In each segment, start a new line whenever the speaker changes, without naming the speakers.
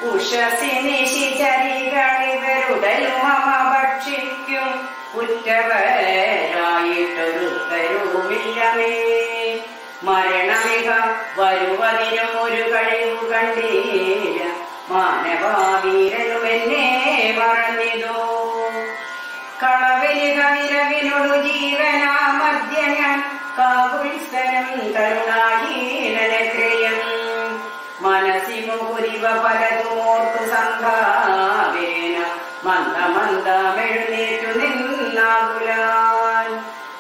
ഉഷസിനിശിചരികളിവരുടലും മമ ഭക്ഷിക്കും ഉറ്റവരായിട്ടൊരുത്തരുമില്ലമേ. മരണമിക വരുവതിനും ഒരു കഴിവു കണ്ടീല, മാനവാവീരനും എന്നെ മറന്നിതോ. കളവലിക വിരവിനൊടു ജീവനാ മധ്യ ഞാൻ കാകുൽസ്ഥനം കരുണാഹീനനക്രിയം. മനസ്സിമുകുരിവ പലതുമോർത്തു സന്ധാവേന മന്ദമന്ദമെഴുന്നേറ്റു നിന്നാകുലാൻ.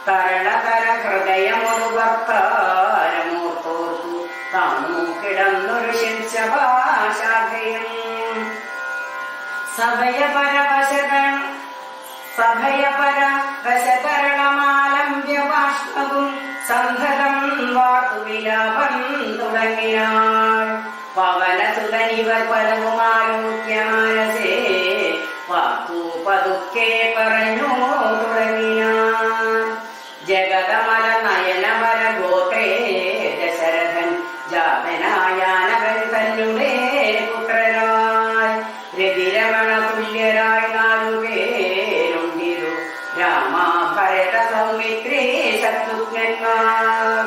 തരളതര ഹൃദയമൊരു ഭർത്താരമോർത്തോർത്തു താണു കിടന്നൊരു ശിംശഭാശാഖയം. സഭയപരവശതരണമാലംബ്യ ബാഷ്പവും സന്ധതം വാർത്തു വിലാപം തുടങ്ങിനാൾ. പവനസുതനിവർ പലവുമാലോക്യ മനസേ വാർത്തു പതുക്കെ പറഞ്ഞു തുടങ്ങിനാൾ. ജഗതമല നയനമല ഗോത്രേ ദശരഥൻ ജാതനായാനവൻ തന്നെ പുത്രനായി. രവിരമണ തുല്യരായി നാലുപേരുണ്ടിരു രാമ ഭരത സൗമിത്രേ ശത്രുഘ്നന്മാർ.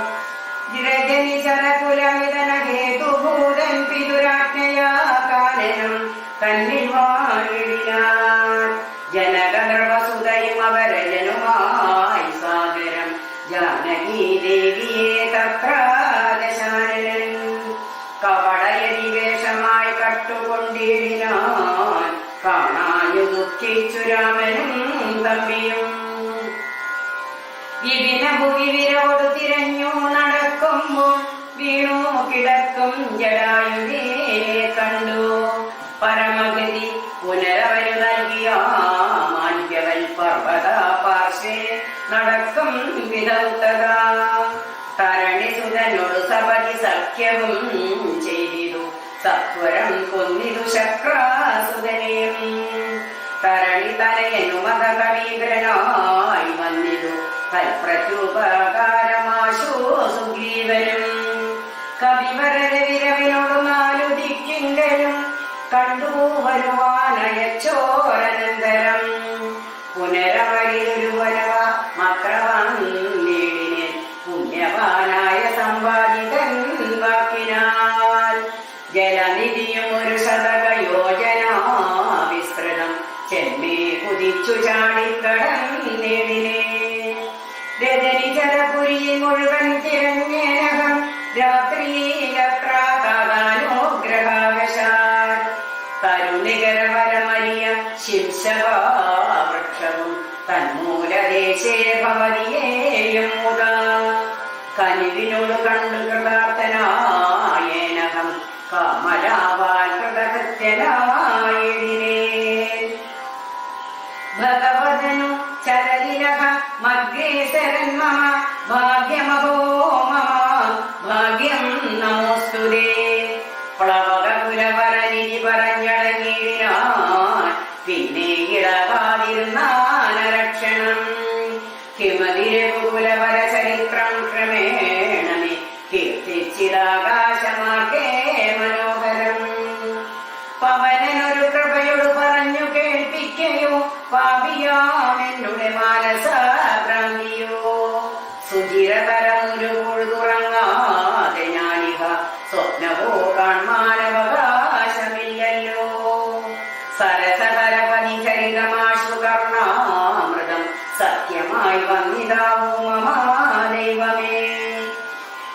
രജനി ശരകുലമിതന ഹേതുഭൂതൻ പിതുരാജ്ഞയാ കാനനം തന്നിൽ വാഴിനാൻ. ജനകഗർഭസുതയും അവരജനുമായി സാഗരം ജാനകീ ദേവിയെ തത്ര ദശാനനൻ. കപടയതിവേഷമായി കട്ടുകൊണ്ടിടിനാൻ കാണാഞ്ഞു ദുഃഖിച്ചു രാമനും തമ്പിയും. വിപിന ഭൂവി വിരോട് തിരഞ്ഞു നടക്കുമ്പോൾ വീണു കിടക്കും ജടായുവിനെ കണ്ടു. പരമഗതി പുനരവനു നൽകിയ മാന്യവൻ പർവത പാർശ്വേ നടക്കും വിധൗതക. തരണിസുതനോട് സപതി സഖ്യവും ചെയ്തിതു സത്വരം കൊന്നിതു ശക്രാസുതനെയും. തരണി തനയനു മതകവീന്ദ്രനായി വന്നിതു തൽപ്രത്യുപകാരമാശു സുഗ്രീവനും. കവിവരര വിരവിനോട് നാലുദിക്കിങ്കലും കണ്ടു വരുവാനയച്ചോരനന്തരം. പുനരവരിലൊരു വനവ മക്രവന്നീടിനെ പുണ്യവാനായ സമ്പാദിതൻ വാക്കിനാൽ. ജലനിധിയും ഒരു ശതകയോജന വിസ്തൃതം ചെമ്മേ കുതിച്ചു ചാടിക്കടന്നേടിനെ. രജനി ജലപുരിയിൽ മുഴുവൻ തിരഞ്ഞേനകം രാത്രിയിലത്രാകാനുഗ്രഹാവശാൽ. തരുണികരവരമരിയ ശിംശവൃക്ഷവും തന്മൂലദേശേ ഭവതിയേയും മുതാ. കനിവിനോട് കണ്ടു കൃതാർത്ഥനായേനകം കാമലാവാൽ കൃതകൃത്യനായിടിനേ. ഭഗവതനു ചരലിലഹ മഗ്രേസരൻ മമ ഭാഗ്യമഹോ മമ ഭാഗ്യം നമോസ്തുതേ. പ്ലവകുലവരനിധി പറഞ്ഞടങ്ങിയിടാൻ പിന്നെ ഇളകാതിരുന്നാനരക്ഷണം. കിമതിരകുലവര ചരിത്രം ക്രമേണമേ കീർത്തിച്ചിതാകാശമാർക്കേ മനോഹരം. പവനനൊരു കൃപയോട് പറഞ്ഞു കേൾപ്പിക്കയോ പാപിയാമെന്നുടെ മാനസഭ്രാന്തിയോ. സുചിരതരമൊരു പൊഴുതുറങ്ങാതെ ഞാനിഹ സ്വപ്നവോ കാൺമാനവകാശമില്ലല്ലോ. സരസപരപതി ചരിതമാശു കർണാമൃതം സത്യമായി വന്നിതാവൂ മമ ദൈവമേ.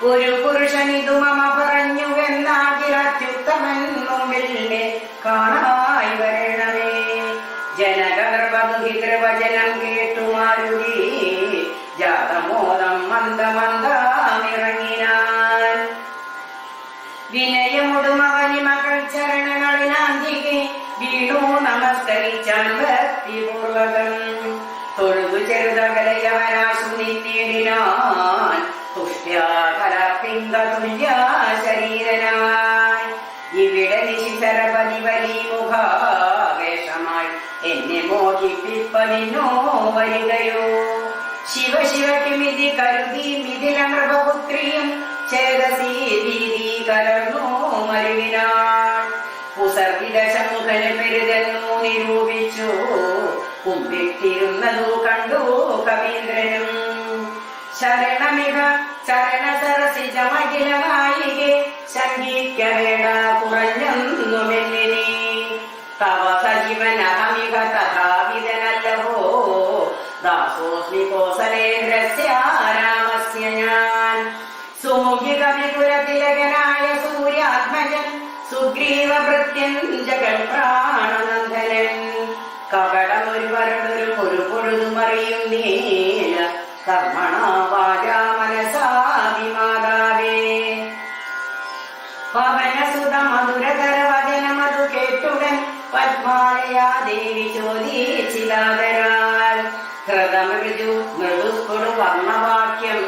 ഒരു പുരുഷനിതു മമ പറഞ്ഞുവെന്നാകിലത്യുത്തമൻ മുമ്പിലെ കാണായി വരണമേ. ജനകർവചനം കേട്ടു മാരുതി ജാതമോദം മന്ദമന്ദമിറങ്ങിനാൻ. വിനയമുടുമവനി മകൾ ചരണങ്ങളിലാന്തികെ വീണു നമസ്കരിച്ചാൻ ഭക്തിപൂർവകം. തൊഴുതു ചെറുതകലയവനാശു നിന്നിടിനാൻ തുഷ്ട്യാകലപ്പിംഗ തുല്യ ശരീരനായി. ഇവിടെ നിശിസരപതി വലിമുഖാവേശമായി എന്നെ മോഹിപ്പിപ്പതിനോ വരികയോ. ശിവ ശിവകിമിതി കരുതി മിഥില നൃപപുത്രിയും ചേതസീ ഭീതി കലർന്നു മരുവിനാൾ. കുസർവി പെരുതെന്നു നിരൂപിച്ചു. കുമ്പിട്ടിരുന്നതു കണ്ടു കവീന്ദ്രനും. ശരണമിക ചരണസരസിജമഖിലനായികെ ശങ്കിക്കവേട കുറഞ്ഞൊന്നുമെന്നിനി. തവ സജീവനഹമിക തഥാവിധനല്ലവോ ദാസോസ്മി കോസലേന്ദ്രസ്യ രാമസ്യ ഞാൻ. സുമുഖി കവികുലതിലകനായ സൂര്യാത്മജൻ സുഗ്രീവഭൃത്യൻ ജഗൽ പ്രാണനന്ദനൻ. കപടമൊരു വരടൊരു പൊഴുതുമറിയും നീല കർമ്മണ വാചാ മനസാഭിമാതാവേ. പവനസുത മധുരതര വചനമതു കേട്ടുടൻ പത്മാലയാ ദേവി ചോദിച്ചിലാദരാൽ. ഹൃതമൃജു മൃദുസ്ഫുടു വർണ്ണവാക്യം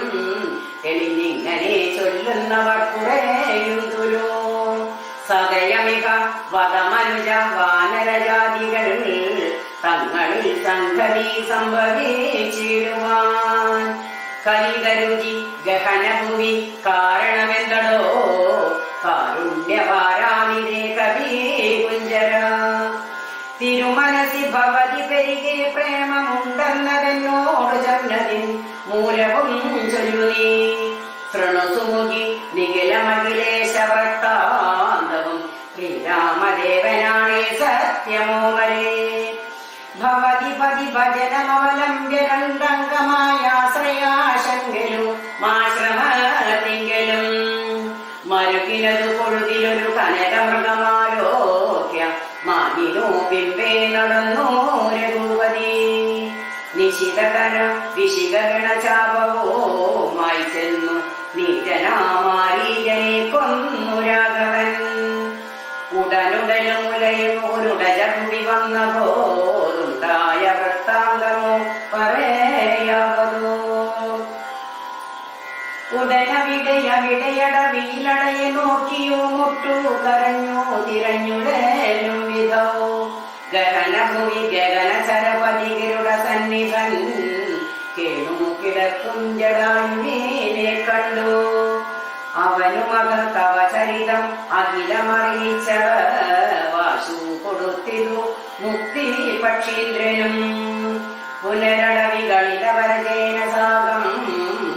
എളിഞ്ഞിങ്ങനെ ചൊല്ലുന്നവർ കുറേയും തുലോ. സദയമിക വദമനുജ വാനരജാതികൾ തങ്ങളിൽ സംഗതി സംഭവിച്ചിടുവാൻ. കലിതരുചി ഗഹനഭുവി കാരണമെന്തടോ കാരുണ്യവാരാമിതേ കവി കുഞ്ചര. തിരുമനസി ഭവതി പെരികെ പ്രേമമുണ്ടെന്നതെന്നോട് ചൊന്നതിൻ മൂലവും ചൊല്ലുനീ. ശൃണുസുമുഖി നിഖിലമഖിലേശവൃത്താന്തവും ശ്രീരാമദേവനാണേ സത്യമോമരേ. ഭവതി പതി ഭജനമവലംബ്യരണ്ടംഗമായാശ്രയാശങ്കലും മാശ്രമത്തിങ്കലും. മരുകിലതു കൊഴുതിലൊരു കനകമൃഗമാലോക്യ മാനിനോ ബിംബേ നടന്നു രഘുപതി. നിശിതകര വിശികഗണചാപവുമായി ചെന്നു നീറ്റനാമാരീജനെ കൊന്നു രാഘവൻ. ഉടനുടനും മുലയുമൊരുടചുടി വന്ന പോലുണ്ടായ വൃത്താന്തമോ പറയാവതോ. ഉടനവിടയവിടയടവിയിലടയെ നോക്കിയോ മുട്ടു കരഞ്ഞു തിരഞ്ഞുടലും വിധോ. ഗഹനഭൂമി ഗഗനചരപതികരുടെ സന്നിധൻ കേണു കിടക്കും ജടായുവിനെ കണ്ടു. അവനുമക തവ ചരിതം അഖിലമറിയിച്ച വാശു കൊടുത്തിരു മുക്തി പക്ഷീന്ദ്രനും. പുനരടവികളിലവരജേന സാഗം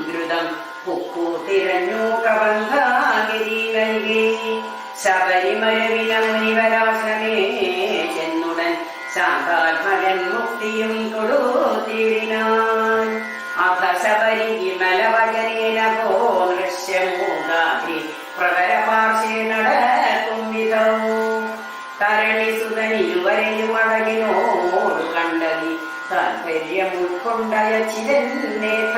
ദ്രുതം പുക്കു തിരഞ്ഞു കബന്ധാഗിരികൈകി. ശബരിമലവില മുനിവരാശ്രമേ ചെന്നുടൻ ശാന്താത്മജൻ മുക്തിയും കൊടുത്തിടിനാൻ. അഥ ശബരി വിമലവചനേന പോ ദൃശ്യമൂകാഭി പ്രവരപാർശ്വേ നടക്കും വിധവും. തരളിസുതനിരുവരെയും അഴകിനോട് കണ്ടതി താൽപര്യം ഉൾക്കൊണ്ടയച്ചിരന്നേഥ.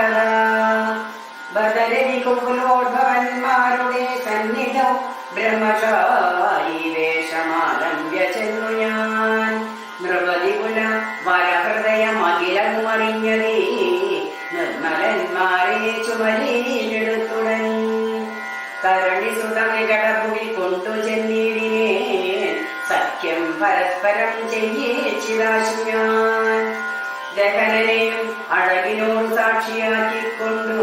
ബദരവി കുലോദ്ഭവന്മാരുടെ സന്നിധം ബ്രഹ്മചാരി വേഷമാലംബ്യ ചെന്നു ഞാൻ. നൃപതികുല വരഹൃദയമഖിലമറിഞ്ഞതേ നിർമ്മലന്മാരെ ചുമലിലെടുത്തുടൻ. തരളിസുതമികടഭുവി കൊണ്ടു ചെന്നിടിനേ സഖ്യം പരസ്പരം ചെയ്യിച്ചിലാശു ഞാൻ. ദഹനനെയും അഴകിനോട് സാക്ഷിയാക്കിക്കൊണ്ടു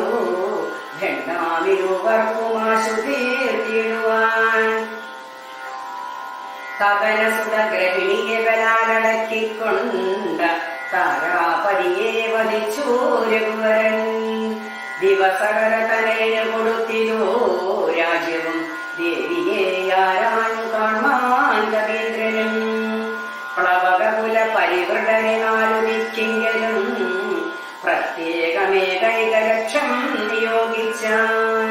ഘണ്ണാവിരുവർക്കുമാശു തീർത്തിടുവാൻ. കവനസുത ഗ്രഹിണിയെ ബലാലടക്കിക്കൊണ്ട താരാപതിയെ വധിച്ചു രഘുവരൻ. ദിവസകര തനയന് കൊടുത്തിരോ രാജ്യവും ദേവിയെ ആരാഞ്ഞു കാണാൻ കവീന്ദ്രനും. പ്ലവകകുല പരിവൃഢനെ നാലു ദിക്കിങ്കലും പ്രത്യേകമേകൈകലക്ഷം നിയോഗിച്ചാൻ.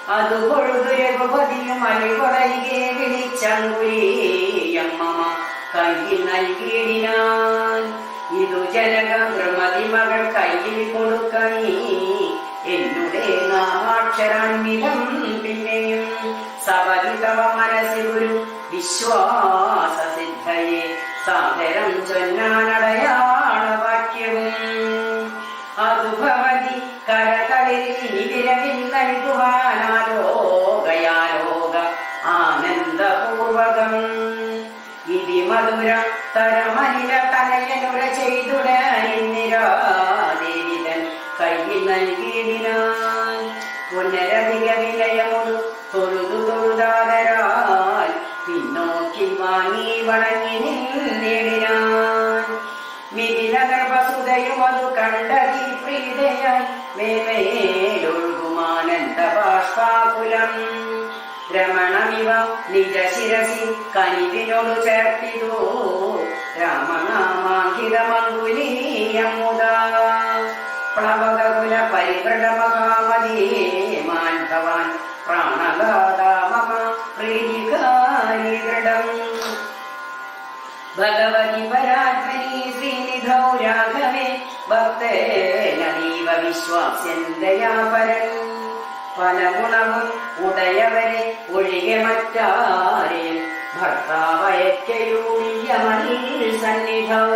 അതു കൊഴുതു രഘുപതിയും അലികൊടലികെ വിളിച്ചങ്കുലീയമ്മ കയ്യിൽ നൽകിയിടിനാൻ. ഇതു ജനക ദ്രുമതി മകൾ കയ്യിൽ കൊടുക്കണീ എന്നുടെ നാമാക്ഷരാൻമിതം. പിന്നെയും സപതി തവ മനസ്സിൽ ഒരു വിശ്വാസസിദ്ധയെ സാദരം ചൊന്നാനടയാളവാക്യവും. അതു ഭവതി കരകളിൽ വിരവിൽ നൽകുവാനാലോകയാലോക ആനന്ദപൂർവകം. ഇതി മധുര തരമനില തനയനുര ചെയ്തുടനിരാദേവിതൻ കയ്യിൽ നൽകിയിടിനാൻ. പുനരധിക വിനയമൊരു തൊഴുതു തൊഴുതാതരാൽ പിന്നോക്കി വാങ്ങി വണങ്ങി ധാരയായി മേമേലൊഴുകുമാനന്ദ ബാഷ്പാകുലം രമണമിവ നിജ ശിരസി കനിവിനോടു ചേർത്തിതോ രാമനാമാങ്കിതമങ്കുലീയമുദാ പ്ലവകുല പരിവൃഢ മഹാമതീമാൻ ഭവാൻ പ്രാണദാതാ മമ പ്രീതികാരി ദൃഢം ഭഗവതി പരാത്മനി ശ്രീനിധൗ രാഘവേ ഭക്തേനീവ വിശ്വാസ്യന്തയാപരൻ പല ഗുണവും ഉടയവരെ ഒഴികെ മറ്റാരെയും ഭർത്താവയക്കയൂയമനിൽ സന്നിധൗ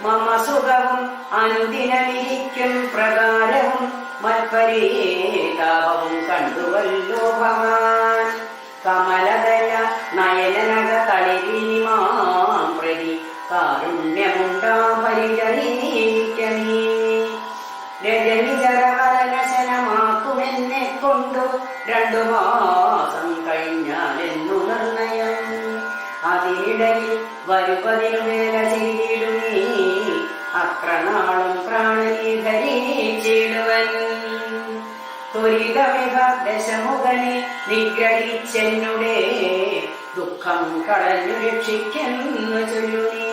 മമ സുഖവും അനുദിനമിരിക്കും പ്രകാരവും മത്പരീതാപവും കണ്ടുവല്ലോ ഭവാൻ കമലദല നയനനക തളിരിമാം പ്രതി കാരുണ്യമുണ്ടാ പരിചരീക്കണീ രജനിചരവരനശനമാക്കുമെന്നെ കൊണ്ടു 2 മാസം കഴിഞ്ഞാലെന്നു നിർണയം അതിനിടയിൽ വരുപതിനു വേല ചെയ്തിടുന്നീ അത്ര നാളും പ്രാണനെ ധരിച്ചിടുവൻ ത്വരിതമിക ദശമുഖനെ നിഗ്രഹിച്ചെന്നുടെ ദുഃഖം കളഞ്ഞു രക്ഷിക്കുന്നു ചൊല്ലുനീ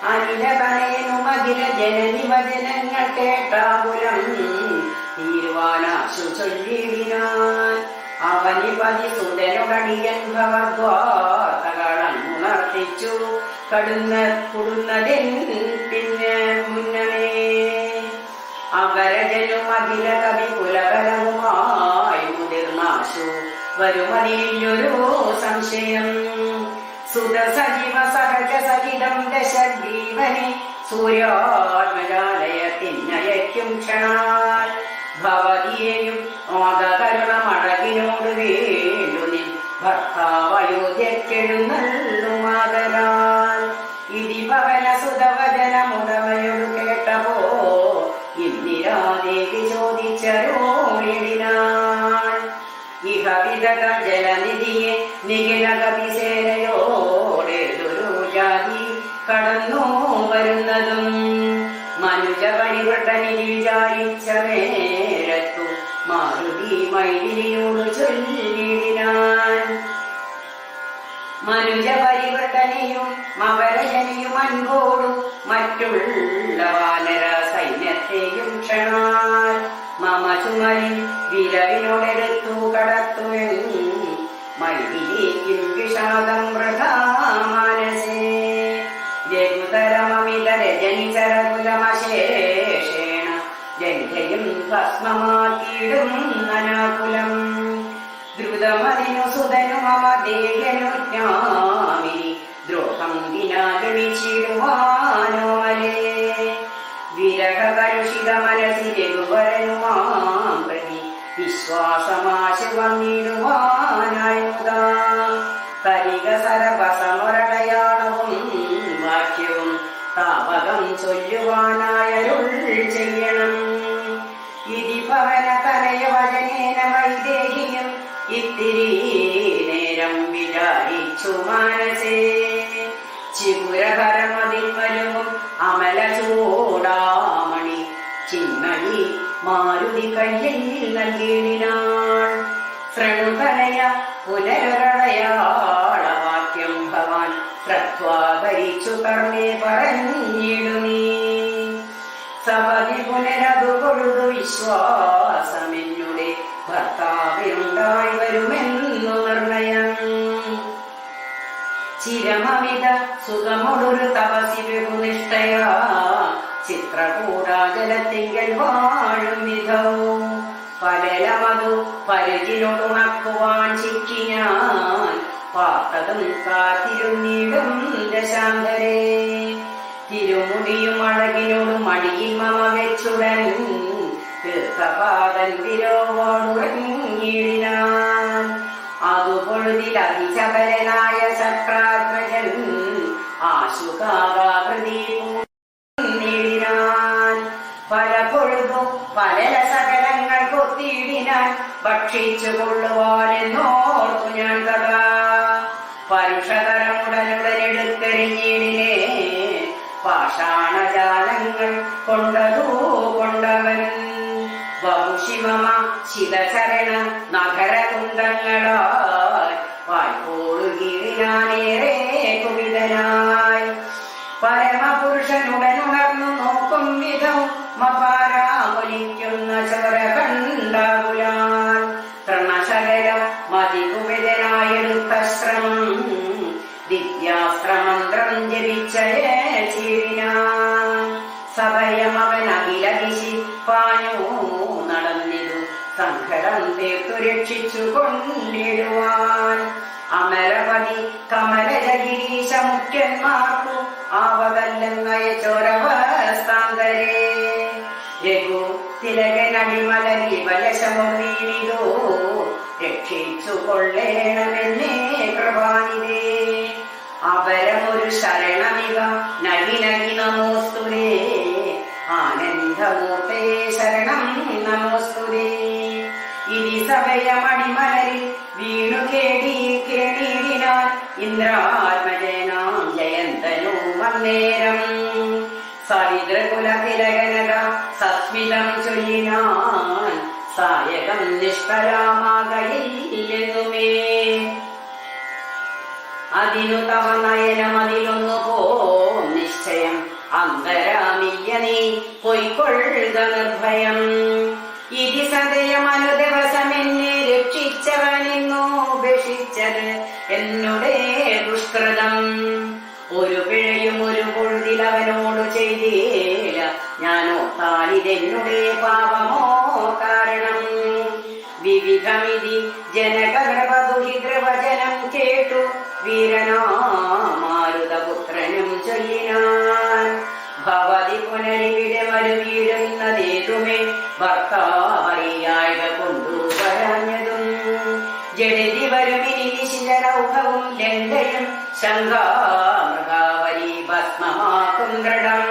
അനിലതനയനുമഖില ജനനി വചനങ്ങൾ കേട്ടാകുലം തീരുവാനാശു ചൊല്ലിടിനാൻ അവനിപതി സുതനുടടിയൻ ഭവദ്വാർത്തകളങ്ങുണർത്തിച്ചു കൊടുന്നതെൻ പിന്നെ മുന്നമേ അപരജനും അഖില കവി കുലകലവുമായി മുതിർന്നാശു വരുമതിയിലൊരു സംശയം സുത സജീവ സഹജ സഹിതം ദശജീവനെ സൂര്യാത്മജാലയത്തിനയക്കും ക്ഷണാൽ ഭവതിയെയും മാതകരുണമടകിനോട് വേണ്ടുനിൻ ഭർത്താവയോധ്യക്കെഴുന്നള്ളുമാതരാൽ ഇതി ഭവന സുതവചനമുടമയോട് കേട്ടപോ ഇന്ദിരാദേവി ചോദിച്ചരോടിനാൾ ഇഹ വിദഗ ജലനിധിയെ നിഖിലകപിസേനയോടേതൊരു ജാതി കടന്നു വരുന്നതും മനുജ പരിവൃട്ടനിൽ വിചാരിച്ച നേരത്തു മാരുതി മൈഥിലിയോട് ചൊല്ലിടിനാൻ മനുജ പരിവൃട്ടനെയും മവരജനെയും അൻപോടും മറ്റുള്ള വാനര സൈന്യത്തെയും ക്ഷണാൽ മമ ചുമലിൽ വിരവിനോടെടുത്തു കടത്തുവൻ മൈഥിലിക്കും വിഷാദം വൃഥാ മനസേ രഘുതരമമിത രജനിചരകുലമശേഷേണ ജംഘയും ഭസ്മമാക്കിയിടും അനാകുലം ദ്രുതമതിനു സുതനു മമ ദേഹനു ജ്ഞാമിനി ദ്രോഹം വിനാഗമിച്ചിടുവാനോമലേ വിരഹകലുഷിത മനസി രഘുവരനുമാം പ്രതി വിശ്വാസമാശു വന്നിടുവാനായുതാ കരിക സരഭസമൊരടയാളവും വാക്യവും താപകം ചൊല്ലുവാനായരുൾ ചെയ്യണം ഇതി ഭവന തനയ വചനേന വൈദേഹിയും ഇത്തിരി നേരം വിചാരിച്ചു മാനസേ ചിപുരഹരമതിൽ വരുവും അമല ചൂടാമണി ചിന്മണി മാരുതി കയ്യിൽ നൽകിയിടിനാൾ ശ്രണുതനയ പുനരടയാളവാക്യം ഭവാൻ ശ്രദ്ധാകരിച്ചു കർമ്മേ പറഞ്ഞിടുമീ സപതി പുനരതു കൊഴുതു വിശ്വാസമെന്നുടെ ഭർത്താവിനുണ്ടായി വരുമെന്നു നിർണയം ചിരമമിത സുഖമൊടൊരു തപസി ബഹുനിഷ്ഠയാ ചിത്രകൂടാജലത്തിങ്കൽ വാഴും വിധവും പലലമതു പരിചിനോടുണക്കുവാൻ ചിക്കി ഞാൻ പാർത്തതും കാത്തിരുന്നിടും ദശാന്തരേ തിരുമുടിയും അഴകിനോടും അടിയിൽ മമ വെച്ചുടൻ തീർത്ഥപാദൻ വിരോവോടുറങ്ങിയിടിനാൻ അതുപൊഴുതിൽ അതിചപരനായ ചക്രാത്മജൻ ആശുകാകാകൃതിയിടിനാൻ പല പൊഴുതും പല സകലങ്ങൾ കൊത്തിയിടിനാൻ ഭക്ഷിച്ചു കൊള്ളുവാനെന്നോർത്തു ഞാൻ കഥാ പരുഷകരമുടനുടനെടുത്തെറിഞ്ഞിടിനേ പാഷാണജാലങ്ങൾ കൊണ്ടതൂ കൊണ്ടക മമ ശിതചരണ നഗരകുണ്ടങ്ങളായി വായ്പോളുകീഴിനാനേറെ കുപിതനായി പരമപുരുഷനുടനുണർന്നു നോക്കും വിധം മപാരാമൊലിക്കുന്ന ചോര കണ്ടാകുലാൻ തൃണശകല മതികുപിതനായെടുത്ത ശ്രമം വിദ്യാസ്ത്രമന്ത്രം ജപിച്ചീടിനാൻ സഭയമവൻ അഖിലദിശി പാഞ്ഞു നടന്നിതു സങ്കടം തീർത്തു രക്ഷിച്ചു കൊണ്ടിടുവാൻ അമരപതി കമലജഗിരീശ മുഖ്യന്മാർക്കു ആവതല്ലെന്നയ ചോരവസ്ഥാന്തരേ രഘു തിലകനടിമലരി ബലശമുദീനിതോ രക്ഷിച്ചു കൊള്ളേണമെന്നേ കൃപാനിതേ അപരമൊരു ശരണമിക നഹി നഹി നമോസ്തുതേ ആനന്ദമൂർത്തേ ശരണം നമോസ്തുതേ ഇനി സഭയമണിമലരിൽ വീണു കേണീടിനാൻ ഇന്ദ്രാത്മജനാം ജയന്തനു വന്നേരം സവിതൃകുലതിലകനക സസ്മിതം ചൊല്ലിനാൻ സായകം നിഷ്ഫലമാകയില്ലെന്നുമേ അതിനു തവ നയനമതിലൊന്നു പോം നിശ്ചയം അന്തരാമില്ല നീ പൊയ്ക്കൊള്ളുക നിർഭയം ഇതി സദയമനു ദിവസം എന്നെ രക്ഷിച്ചവനിന്നു ഉപേക്ഷിച്ചത് എന്നുടേ ദുഷ്കൃതം ഒരു പിഴയും ഒരു പൊഴുതിൽ അവനോട് ചെയ്തേല ഞാനോ താനിതെന്നുടേ പാപമോ കാരണം വിവിധമിതി ജനകൃപദുഹിതൃവചനം കേട്ടു വീരനാമാരുതപുത്രനും ചൊല്ലിനാൻ ഭവതി പുനരിവിടെ മരുവീടുന്നതേതുമേ ഭർത്താവറിയായ കൊണ്ടുവരാഞ്ഞതും ജഡതി വരുമിനി ശിലരൗഹവും ലങ്കയും ശങ്കാമൃഗാവലി ഭസ്മമാക്കും ദൃഢം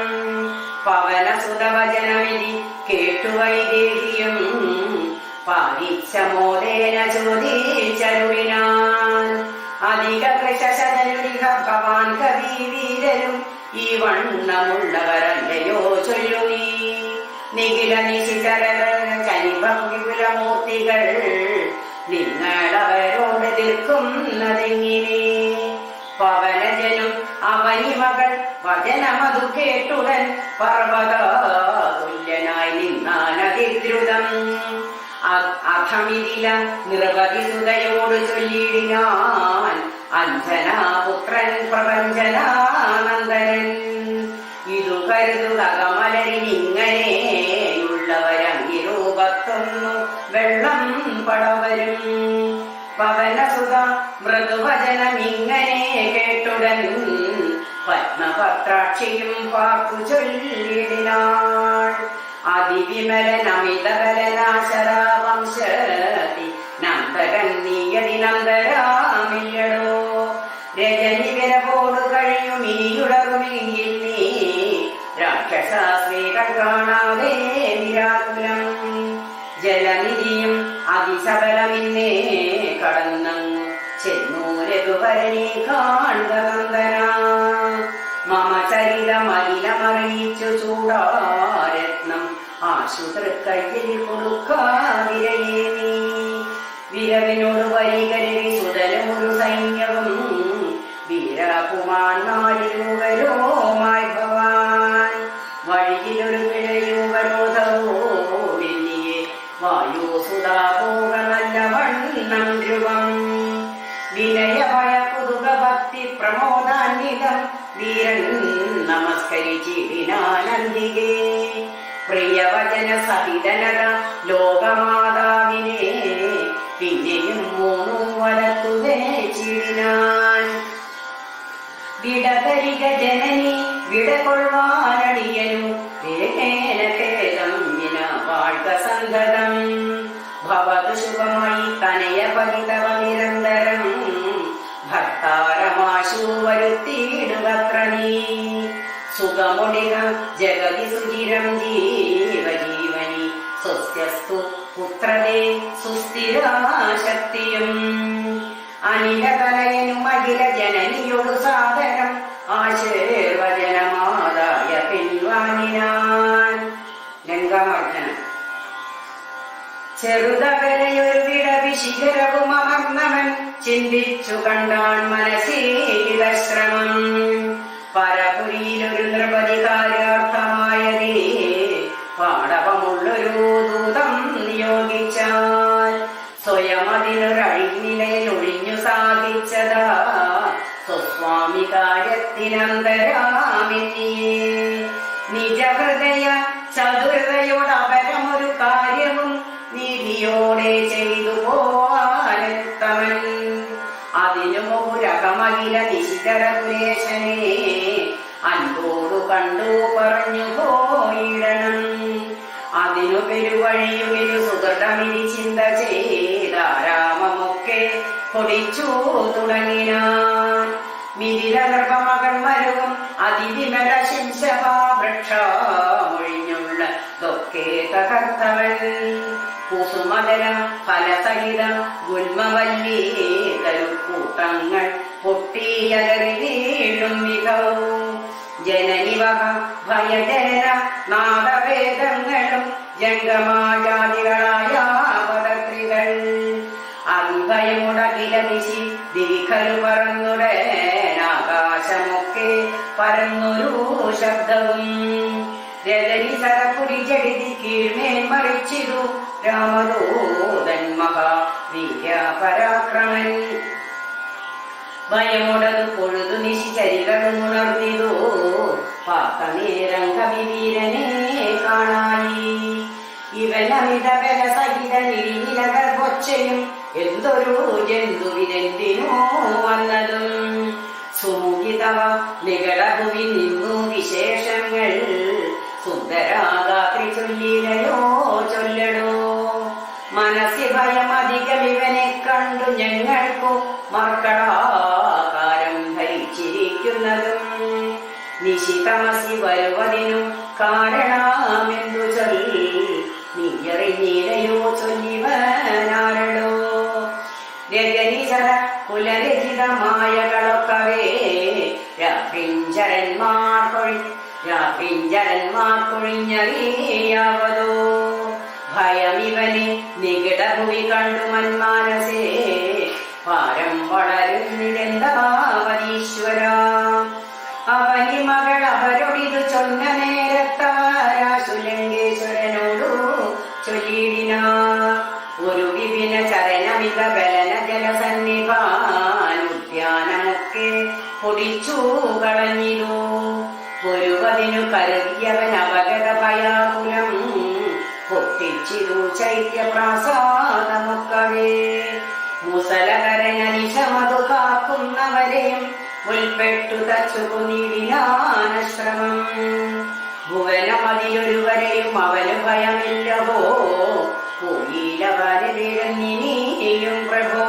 പവനസുതവചനമിതി കേട്ടു വൈദേഹിയും പാരിച്ചമോദേന ചോദിച്ചരുളിനാൻ അധിക കൃശശതനുരിഹ ഭവാൻ കവി വീരരും ഈ വണ്ണമുള്ളവരല്ലയോ ചൊല്ലു നീ നിഖില നിശിചരക ചനിഭംഗികുലമൂർത്തികൾ നിങ്ങളവരോട് തീർക്കുന്നതെങ്ങിനെ പവനജനും അവനി മകൾ വചനമതു കേട്ടുടൻ പർവത തുല്യനായി നിന്നാനതിദ്രുതം അധമിതില നിർവതി സുതയോട് ചൊല്ലിയിടിനാൻ അഞ്ജനാപുത്രൻ പ്രപഞ്ചനാനന്ദനൻ ഇതു കരുതുക കമലരിനിങ്ങനെയുള്ളവരങ്ങിരൂപത്തൊന്നു വെള്ളം പടവരും പവനസുത മൃദുവചനമിങ്ങനെ കേട്ടുടൻ പത്മപത്രാക്ഷിയും പാക്കു ചൊല്ലിടിനാൾ അതിവിമലനമിതബലനാശരാവംശതി നന്ദകൻ നീയതി നന്ദരാമില്ലടോ രജനി വിരപോടു കഴിയും ഇനിയുടറുമെങ്കിൽ നീ രാക്ഷസാസ്ത്രീകൾ കാണാതെ നിരാകുലം ജലനിധിയും അതിശബലമിന്നേ കടന്നങ്ങു ചെന്നു രഘുവരനെ കാണുക നന്ദന മമ ചരിതമലിനമറിയിച്ചു ചൂടാരത്നം ആശുതൃക്കയ്യിൽ കൊടുക്കാതിരയേ നീ വിരവിനോട് വരികരവി സുതനമൊരു സൈന്യവും വീരകുമാന്മാരിരുവരോമായി ഭവാൻ വഴിയിലൊരു പിഴയുവരോധവോടിയെ വായുസുതാ പോക നല്ല വണ്ണം ധ്രുവം വിനയഭയ കുതുക ഭക്തി പ്രമോദാന്വിതം വീരൻ നമസ്കരിച്ചിടിനാനന്ദികേ പ്രിയവചന സഹിതനത ലോകമാതാവിനെ പിന്നെയും മൂന്നു വലത്തുവേച്ചിടിനാൻ വിടതരിക ജനനി വിടകൊള്ളുവാനടിയനു വേഗേന ഖേദം വിന വാഴ്ക സന്തതം ഭവതു ശുഭമായി തനയ പതിതവ നിരന്തരം ഭർത്താരമാശു വരുത്തിയിടുവത്ര നീ സുഖമൊടിക ജഗതി സുചിരം ജീവജീവനി സ്വസ്യസ്തു പുത്രതേ സുസ്ഥിരാശക്തിയും അനിലതലയനും അഖില ജനനിയൊടു സാദരം ആശീർവചനമാതായ പിൻവാനിനാൻ. ലങ്കാമർദ്ദനം. ചെറുതകലയൊരു വിടവിശിഖരവും അമർന്നവൻ ചിന്തിച്ചു കണ്ടാൻ മനസ്സീശ്രമം. പരപുരിയിലൊരു നൃപതി കാര്യാർത്ഥമായതേ പാടവമുള്ളൊരു ദൂതം നിയോഗിച്ചാൽ സ്വയം അതിനൊരഴിനിലയിൽ ഒഴിഞ്ഞു സാധിച്ചതാ സ്വസ്വാമി കാര്യത്തിനന്തരാമിന്നിയേ. നിജഹൃദയ ചതുരതയോടപരമൊരു കാര്യവും നീതിയോടെ ചെയ്തു പോവാനുത്തമൻ. അതിനു മുരകമകില നിശിതര സുരേശനെ അൻപോടു കണ്ടു പറഞ്ഞു പോയിടണം. അതിനു പെരുവഴിയുമിരു സുഹൃതമിരി ചിന്ത ചെയ്താരാമമൊക്കെ പൊടിച്ചു തുടങ്ങിനാൻ. മിരില നൃപമകൾ മരുവും അതിവിമല ശിംശവാവൃക്ഷമൊഴിഞ്ഞുള്ള തൊക്കെ തകർത്തവൻ. കുസുമതര ഫലസഹിത ഗുൽമവല്ലി തരുക്കൂട്ടങ്ങൾ പൊട്ടിയലറി വീഴും വിധവും. ജനനിവക ഭയജന നാദവേദങ്ങളും ജംഗമാജാതികളായ പദക്രികൾ അതിഭയമുടകില നിശി ദീഖലു പറന്നുടനാകാശമൊക്കെ പരന്നൊരു ശബ്ദവും. രജനി സരപുരി ജഡിതി കീഴ്മേൽ മറിച്ചിതു രാമദൂതൻ മഹാവീര്യ പരാക്രമൻ. ഭയമുടതു പൊഴുതു നിശി ചരികളും ഉണർന്നിതോ പാത്തനേരം കവിവീരനെ കാണായി. ഇവനമിത ബല സഹിത നിരിനിലകൾ കൊച്ചയും എന്തൊരു ജന്തുവിനെന്തിനോ വന്നതും. സൂചിതവ നികളഭുവി നിന്നു വിശേഷങ്ങൾ സുന്ദരാഗാത്രി ചൊല്ലിലയോ ചൊല്ലടോ. മനസ്സി ഭയമധികം ഇവനെ കണ്ടു ഞങ്ങൾക്കു മർക്കടാകാരം ഭരിച്ചിരിക്കുന്നതും. നിശിതമസി വരുവതിനും കാരണമെന്തു ചൊല്ലി നീയറിഞ്ഞിലയോ ചൊല്ലിവനാരടോ. രജനിചര കുലരഹിതമായ കളക്കവേ രാത്രിഞ്ചരന്മാർ കൊഴിഞ്ഞറിയാവതോ. ഭയമിവനെ നികിടഭുവി കണ്ടു മന്മാനസേ ഭാരം വളരുന്നിതെന്താവതീശ്വര. അവനി മകൾ അവരൊടിതു ചൊന്ന നേരത്താരാശുലങ്കേശ്വരനോടു ചൊല്ലിടിനാ. ഒരു വിപിന ചരനമിത ബലന ജലസന്നിധാനുദ്യാനമൊക്കെ പൊടിച്ചു കളഞ്ഞിരു. പൊരുവതിനു കരുതിയവൻ അപകട ഭയാകുലം പൊട്ടിച്ചിരു ചൈത്യപ്രാസാദമൊക്കവേ. മുസലകരനനിശമതു കാക്കുന്നവരെയും ഉൾപ്പെട്ടു തച്ചു നീടിനാനശ്രമം. ഭുവനമതിയൊരുവരെയും അവന് ഭയമില്ലവോ പോയിലവരനിയും പ്രഭോ.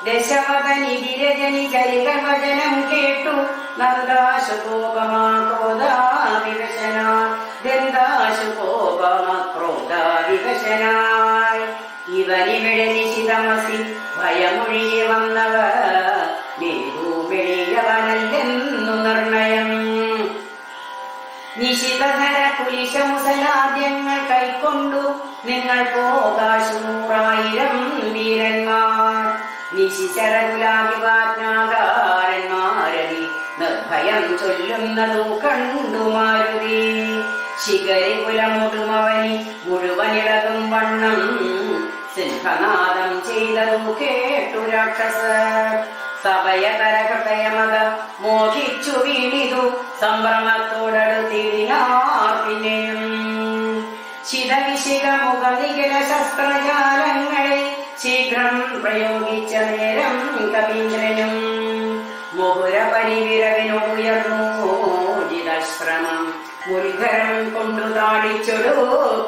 ദശമതനിരജനി ചരിതവചനം കേട്ടു നന്ദാശു കോപമാ ക്രോധാവിവശനാ ദന്താശു കോപമാ ക്രോധാവിവശനായി. ഇവനിവിടെ നിശിതമസി ഭയമൊഴിയെ വന്നവ മേരുമെളിയവനല്ലെന്നു നിർണയം. നിശിതധര കുലിശമുസലാദ്യങ്ങൾ കൈക്കൊണ്ടു നിങ്ങൾ പോകാശു 100,000 വീരന്മാർ. നിശിചരകുലാഭിവാജ്ഞാകാരന്മാരതി നിർഭയം ചൊല്ലുന്നതു കണ്ടു മാരുതി. ശിഖരി കുലമുടുമവനി മുഴുവനിളകും വണ്ണം സിംഹനാദം ചെയ്തതു കേട്ടു രാക്ഷസർ. സഭയതര ഹൃദയമത മോഹിച്ചു വീണിതു സംഭ്രമത്തോടടുത്തിടിനാർ പിന്നെയും. ശിതവിശിക മുഖനികല ശസ്ത്രജാലങ്ങളെ ശീഘ്രം പ്രയോഗിച്ച നേരം കവീന്ദ്രനും മുഹുര പരിവിരവിനുയർന്നു ജിതശ്രമം മുൽഖരം കൊണ്ടു താടിച്ചൊടു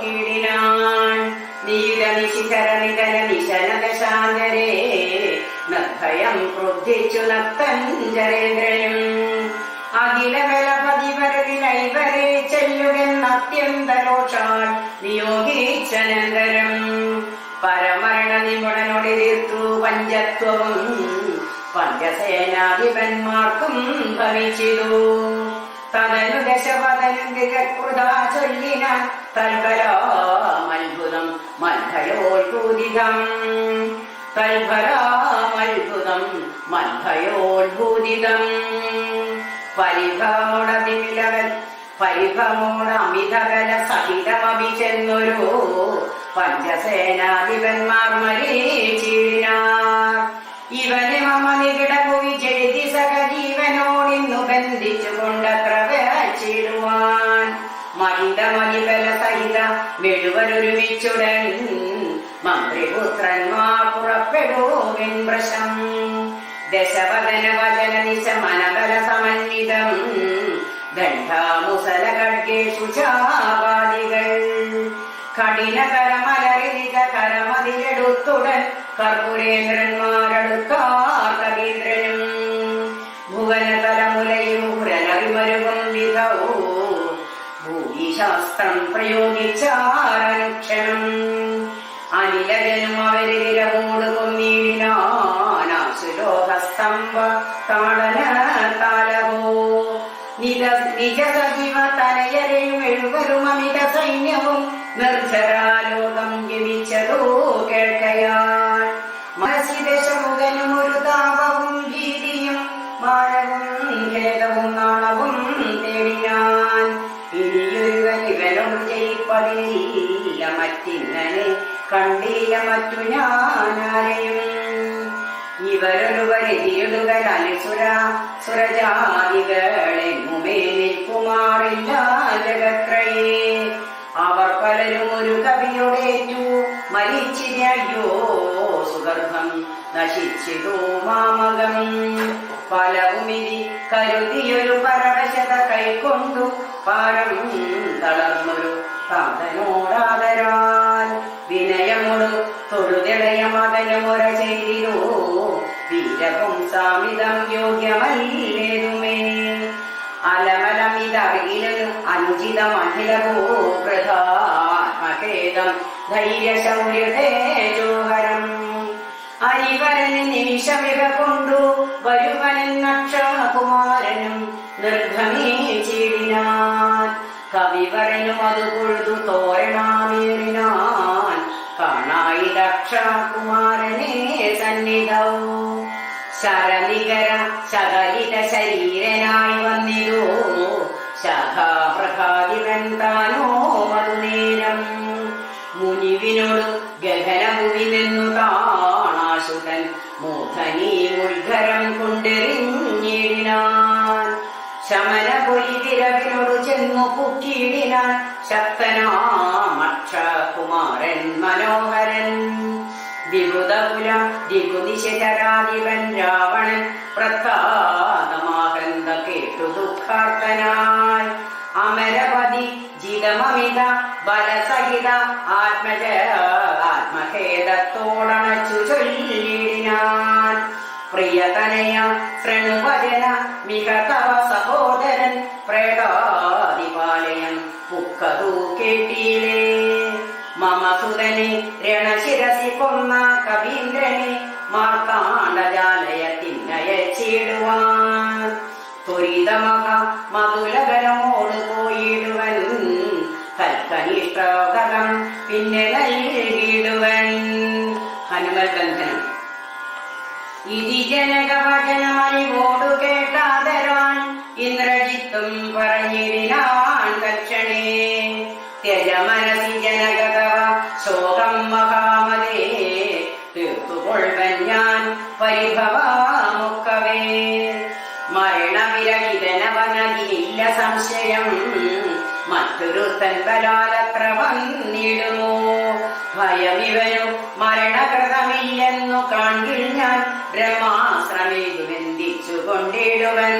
കീടിനാൻ. നീല നിശിചരനിതര നിശനദശാന്തരേ നിർഭയം ക്രുദ്ധിച്ചു നക്തഞ്ചരേന്ദ്രനും. അഖില ബലപതിവരവിലൈവരെ ചെല്ലുകെന്നത്യന്തരോഷാൽ നിയോഗിച്ചനന്തരം പരമരണ നിപുണനൊടിതീർത്തു പഞ്ചത്വവും പഞ്ചസേനാധിപന്മാർക്കും ഭവിച്ചിതു. തനു ദശവദനം ദിഗകൃതാ ചൊല്ലിനാൻ തൽപരാമത്ഭുതം മൽഭയോത്ഭൂതിതം തൽപരാമത്ഭുതം മൽഭയോത്ഭൂതിതം പരിഭമോടമിതകല സഹിതമഭി ചെന്നൊരു പഞ്ചസേനാധിപന്മാർ മരീചീടിനാർ. ഇവനെ മമ നികിടകു വിജയിതി സഹജീവനോടിന്നു ബന്ധിച്ചു കൊണ്ടത്ര വേച്ചിടുവാൻ മഹിതമതിബല സഹിത മെഴുവരൊരുമിച്ചുടൻ മന്ത്രിപുത്രന്മാർ പുറപ്പെടുവിൻ വൃശം. ദശവദന വചന നിശ മനബല സമന്വിതം ദണ്ഡാമുസല ഖഡ്ഗേഷു ചാപാദികൾ കഠിനകരമലരിത കരമതിലെടുത്തുടൻ കർപ്പുരേന്ദ്രന്മാരടുത്താർ കവീന്ദ്രനും ഭുവനതലമുലയും പുരനറിമരുകും വിധവും ഭൂമിശാസ്ത്രം പ്രയോഗിച്ചാരനുക്ഷണം. അനിലജനും അവര് വിരമോട് കൊന്നീടിനാശുലോകസ്തംഭ താടന താലവോ നിജ സജീവ തനയരെയും എഴുവരും അമിത സൈന്യവും നിർജരാലോകം ഗമിച്ചതോ കേൾക്കയാൽ മനസ്സിദശമുഖനും ഒരു താപവും ഭീതിയും മാനവും ഖേദവും നാണവും തേടിനാൻ. ഇനിയൊരുവൻ ഇവനോട് ജയിപ്പതില്ല മറ്റിന്നനെ കണ്ടില്ല മറ്റു ഞാനാരെയും. ഇവരൊരുവരെതിരിടുകൾ അനുസുര സുരജാതികളെങ്ങുമേ നിൽക്കുമാറില്ല ജഗത്രയേ. അവർ പലരും ഒരു കവിയോടേറ്റു മരിച്ചിരയോ സുഗർഭം നശിച്ചിതോ മാമകം. പലവുമിതി കരുതിയൊരു പരവശത കൈക്കൊണ്ടു പാരം തളർന്നൊരു താതനോടാദരാൽ വിനയമോടു തൊഴുതിളയ മകനുമൊര ചെയ്തിരോ വീരപുംസാമിതം യോഗ്യമല്ലേതുമേ. അലമലമിതറിയിലും അനുചിതമഖിലവോ വൃഥാത്മഖേദം ധൈര്യശൗര്യതേജോഹരം. അരിവരന് നിമിഷമിക കൊണ്ടു വരുവനൻ നക്ഷകുമാരനും നിർഗമീചീടിനാൻ. കവിവരനും അത് പൊഴുതു തോരണാമേറിനാൻ കാണായി ദക്ഷകുമാരനെ സന്നിധവും. ശരനികര ശകലിത ശരീരനായി വന്നിരോ ശാഖാപ്രഭാതിവൻ താനോ മധുനേരം. മുനിവിനോട് ഗഗനഭുവി നിന്നു താണാശുതൻ മൂർധനീ മുൾഖരം കൊണ്ടെറിഞ്ഞിടിനാൻ. ശമന പൊലിതിരവിനോട് ചെന്നു പുക്കിയിടിനാൻ ശക്തനാമക്ഷകുമാരൻ മനോഹരൻ. വിഭുതകുല ദിഗുനിശരാധിപൻ രാവണൻ പ്രത്താതമാകന്ത കേട്ടു ദുഃഖാർത്തനായി. അമരപതി ജിതമമിത ബലസഹിത ആത്മഖേദത്തോടണച്ചു ചൊല്ലിടിനാൻ. പ്രിയതനയ ശൃണുവചന മിക തവ സഹോദരൻ പ്രേടാതിപാലയം പുക്കതു കേട്ടീലേ. മമസുതനെ രണശിരസി കൊന്ന കവീന്ദ്രനെ മാർത്താണ്ഡജാലയത്തിനയച്ചിടുവാൻ. ത്വരിതമക മധുലകരമോട് പോയിടുവൻ തൽക്കനിഷ്ഠകം പിന്നെ നൽകിയിടുവൻ. ഹനുമൽ ബന്ധനം. ഇതി ജനകവചനമറിവോടു കേട്ടാദരാൻ ഇന്ദ്രജിത്തും പറഞ്ഞിടിനാൻ തക്ഷണേ. ത്യജമനസി ജനകതവ ശോകം മഹാമതേ തീർത്തുകൊള്ളുവൻ ഞാൻ പരിഭവമൊക്കവേ. മരണവിരഹിതനവനതിയില്ല സംശയം മറ്റൊരുത്തൻ ബലാലത്ര വന്നിടുമോ. ഭയമിവനു മരണകൃതമില്ലെന്നു കാണിൽ ഞാൻ ബ്രഹ്മാശ്രമേതു ബന്ധിച്ചു കൊണ്ടിടുവൻ.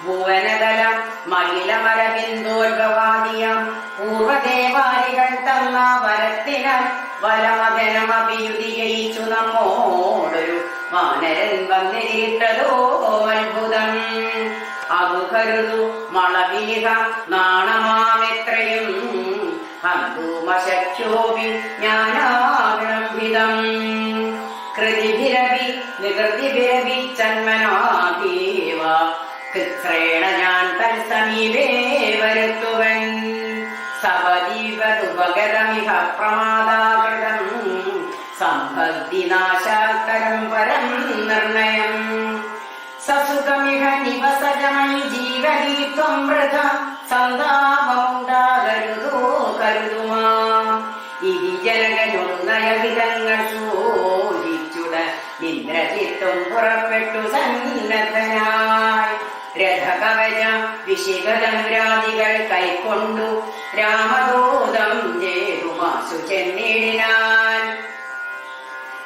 ഭുവനതല മഹിളമരബിന്ദോർഗവാദിയം പൂർവദേവാരികൾ തന്ന വരത്തിനാൽ വലമതനമഭിയുതി ജയിച്ചു നമ്മോടൊരു വാനരൻ വന്നെതിരിട്ടതോ അത്ഭുതം. അതു കരുതു മളവിനിക നാണമാമെത്രയും അന്തുമശക്യോപി ജ്ഞാനാവിളംബിതം. കൃതിഭിരവി നികൃതിഭിരവി ചന്മനാഭീവ കൃത്രേണ ഞാൻ തൽസമീപേ വരുത്തുവൻ സപദീപതുപഗതമിഹ പ്രമാദാകൃതം സംഭഗ്തിനാശാകരം പരം നിർണയം സസുഖമിഹ നിവസജമയി ജീവനീ ത്വം വൃഥ സന്താപമുണ്ടാകരുതോ കരുതുമാ ഇതി ജനകനുന്നയഹിതങ്ങൾ സൂചിച്ചുട ഇന്ദ്രജിത്തും പുറപ്പെട്ടു സന്നദ്ധനായി രഥകവച വിശിഖധനുരാദികൾ കൈക്കൊണ്ടു രാമദൂതം ചെയ്തുമാശു ചെന്നിടിനാൻ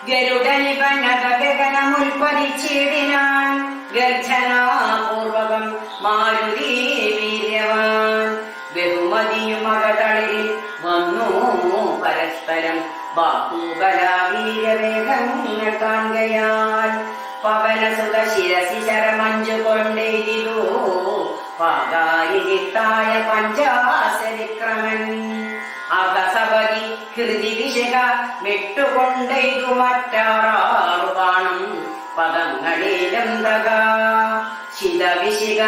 ഗരുഡനിപനതഗനമുൽപ്പതിച്ചിടിനാൻ ഗർജനാപൂർവകം മാരുതി വീര്യവാൻ ബഹുമതിയുമകതളിരിൽ വന്നു പരസ്പരം ബാഹുബലാവീര്യവേഗങ്ങൾ കാൺകയാൽ പവനസുത ശിരസി ശരമഞ്ചു കൊണ്ടെയ്തിതു പാകാരിത്തായ പഞ്ചാശരിക്രമൻ അകസപതി ഹൃതി വിശക വിട്ടുകൊണ്ടെയ്തു മറ്റാറാറു ബാണം പദങ്ങളിലും തക ശിതവിശിക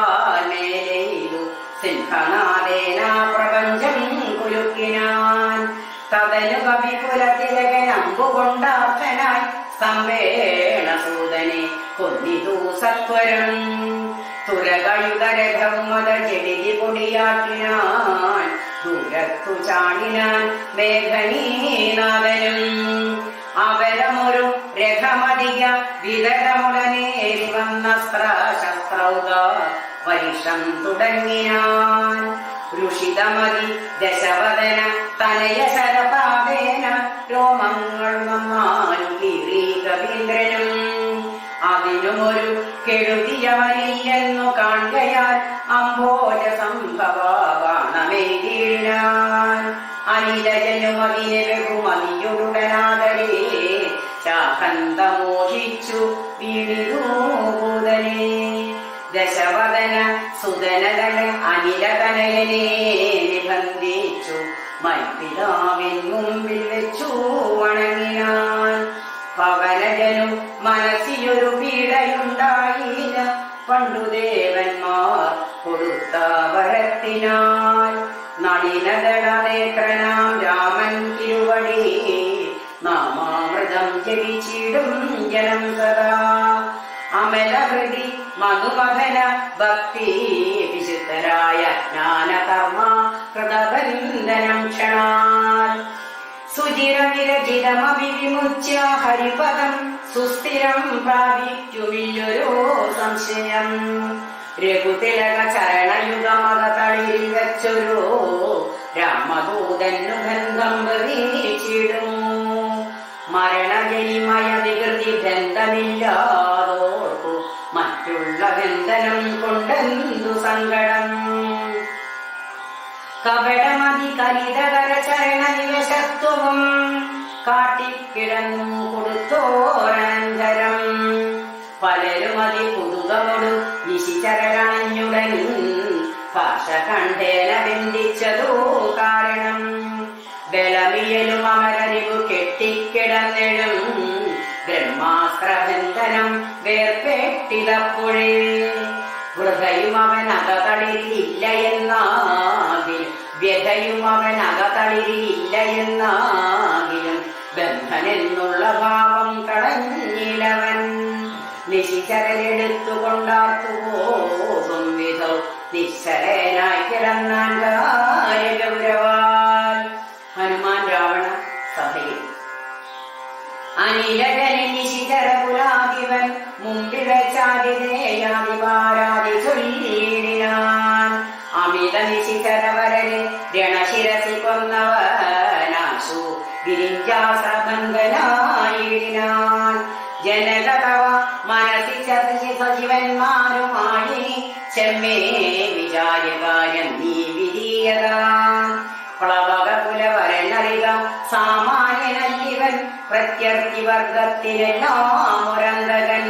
മതികതരമുന്നുവാലേതു സിംഹനാദേന പ്രപഞ്ചം കുലുക്കിനാൻ തതനു കവികുലതിലകനമ്പുകൊണ്ടാർത്ഥനായി സ്തംഭേണസൂതനെ കൊന്നിതു സത്വരം തുരകയുധരഥവുമത ജഡിതി പൊടിയാക്കിനാൻ ദൂരത്തു ചാണിനാൻ മേഘനീനാഥനും അവരമൊരു രഥമധിക വിതരമുടനേറി വന്നസ്ത്രശസ്ത്രൗക പരിഷം തുടങ്ങിനാൻ ഋഷിതമതി ദശവദന തനയ ശരപാദേന രോമങ്ങൾ നന്നായി കീറി കവീന്ദ്രനും അതിനുമൊരു കെടുതിയവനില്ലെന്നു കാണുകയാൽ അംഭോജ സംഭവമെഴുതിയിടാൻ അനിലജനും അതിനെ ബഹുമതിയുടനാദരേ ശാഖന്തമോഹിച്ചു വീണിതൂതനെ ദശവദന സുതനതന അനിലതനയനെ നിബന്ധിച്ചു മൈപിതാവിൻ മുമ്പിൽ വെച്ചു വണങ്ങിനാൻ പവനജനും മനസ്സിയൊരു പീഡയുണ്ടായില്ല പണ്ടു ദേവന്മാർ കൊടുത്ത വരത്തിനാൽ നളിനദളനേത്രനാം രാമൻ തിരുവടി നാമാമൃതം ജപിച്ചിടും ജനം സദാ അമലഹൃതി മധുമഥന ഭക്തി വിശുദ്ധരായ ജ്ഞാനകർമ്മ കൃതബന്ധനം ക്ഷണാൽ സുചിരവിരചിതമവിമുച്യ ഹരിപദം സുസ്ഥിരം പ്രാപിക്കുമില്ലൊരു സംശയം രഘുതിലക ചരണയുഗമക തളിരിൽ വച്ചൊരു രാമദൂതന്നു ഗന്ധം വീച്ചിടും മരണജനിമയ വികൃതി ബന്ധമില്ലാതോർക്കു മറ്റുള്ള ബന്ധനം കൊണ്ടെന്തു സങ്കടം കപടമതി കലിതകര ചരണ നിവശത്വവും കാട്ടിക്കിടന്നു കൊടുത്തോരനന്തരം പലരും അതി പുതുകമൊടു നിശിചരണഞ്ഞുടൻ ഭാഷ കണ്ടേന ബന്ധിച്ചതോ കാരണം ബലമിയലും അമരരിവു കെട്ടിക്കിടന്നെഴും ബ്രഹ്മാസ്ത്രബന്ധനം വേർപെട്ടിതപ്പോഴേ വൃഥയും അവൻ അകതളിരില്ല എന്നാകിലും വ്യഥയും അവൻ അകതളിരില്ല എന്നാകിലും ബന്ധനെന്നുള്ള ഭാവം കളഞ്ഞിലവൻ നിശിചരലെടുത്തുകൊണ്ടാർത്തു പോകും വിധോ നിശ്ചലനായി കിടന്നാൻ കാര്യഗൗരവാൽ ഹനുമാൻ രാവണ സഭയിൽ അനിലകനെ നിശിചരകുലാധിപൻ മുമ്പിൽ വെച്ചാതിഥേയാതിമാരാതി ചൊല്ലിയിടിനാൻ അമിത നിശിചരവരനെ രണശിരസി കൊന്നവനാശു ഗിരിഞ്ചാശ്രബന്ധനായിടിനാൻ ജനകതവ മനസ്സി ചതി സജീവന്മാരുമായി ചെമ്മേ വിചാര്യകാര്യം നീ വിധീയതാൻ പ്ലവകുലവരനറിക സാമാന്യനല്ലിവൻ പ്രത്യർത്ഥി വർഗത്തിലെല്ലാം ഒരന്തകൻ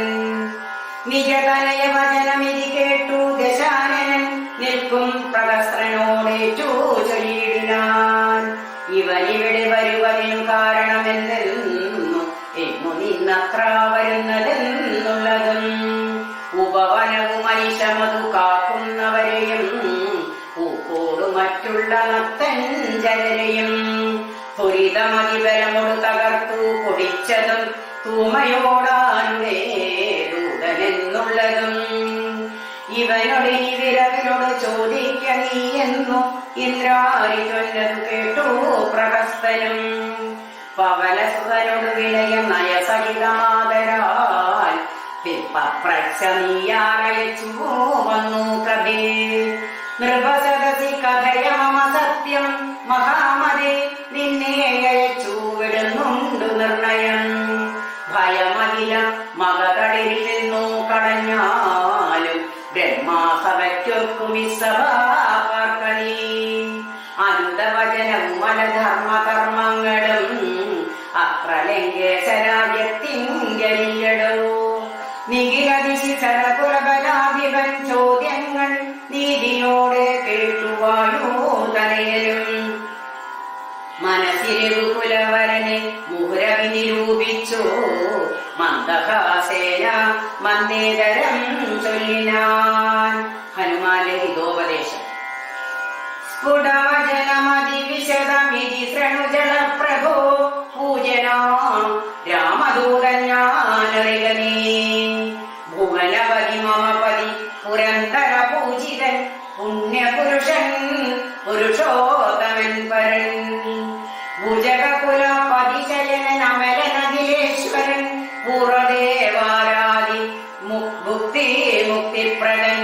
നിജതനയ വചനമിതി കേട്ടു ദശാനനൻ നിൽക്കും പ്രഹസ്രനോടേറ്റു ചൊല്ലിയിടിനാൻ ഇവനിവിടെ വരുവതിനു കാരണമെന്നു എന്നു നിന്നത്ര വരുന്നതെന്നുള്ളതും ചരരയും ത്വരിതമതിബലമൊടു തകർത്തു പൊടിച്ചതും തൂമയോടാരുടെ ദൂതനെന്നുള്ളതും ഇവനോട് ഈ വിരവിനോട് ചോദിക്ക നീ എന്നു ഇന്ദ്രാരി ചൊല്ലതു കേട്ടു പ്രഹസ്തനും പവനസുതനോട് വിനയ നയസഹിതമാതരാൽ പിപ്പപ്രച്ഛ നീയാറയച്ചു വന്നു കഥേ നൃപസദസി കഥയ മമ സത്യം മഹാമതേ നിന്നെ അയച്ചു വിടുന്നുണ്ടു നിർണയം ഭയമകില മകതളിൽ നിന്നു കടഞ്ഞാലും ബ്രഹ്മാസഭയ്ക്കൊക്കും വിസഭാകർക്കണീ അന്തവചനവും വനധർമ്മകർമ്മങ്ങളും അത്ര ലങ്കേശരാജ്യത്തിങ്കലിയടോ നിഖിലദിശി ചരകുലബലാധിപൻ ചോദ്യങ്ങൾ നീതിയോടെ കേട്ടുവായോ തനയരും മനസ്സിലെ കുലവരനെ മുഹുരവി നിരൂപിച്ചു മന്ദഹാസേന മന്ദേതരം ചൊല്ലിനാൻ. ഹനുമാന്റെ ഹിതോപദേശം. സ്ഫുടവചനമതിവിശദമിതി ശൃണുജല പ്രഭോ പൂജനാം രാമദൂതൻ ഞാനറികനീ ഭുവനപതി മമപതി പുരന്തര പൂജിതൻ പുണ്യപുരുഷൻ പുരുഷോത്തമൻ പരൻ ഭുജകുല പതിശയനൻ അമലനഖിലേശ്വരൻ പൂർവദേവാരാദി മുക്തി മുക്തിപ്രദൻ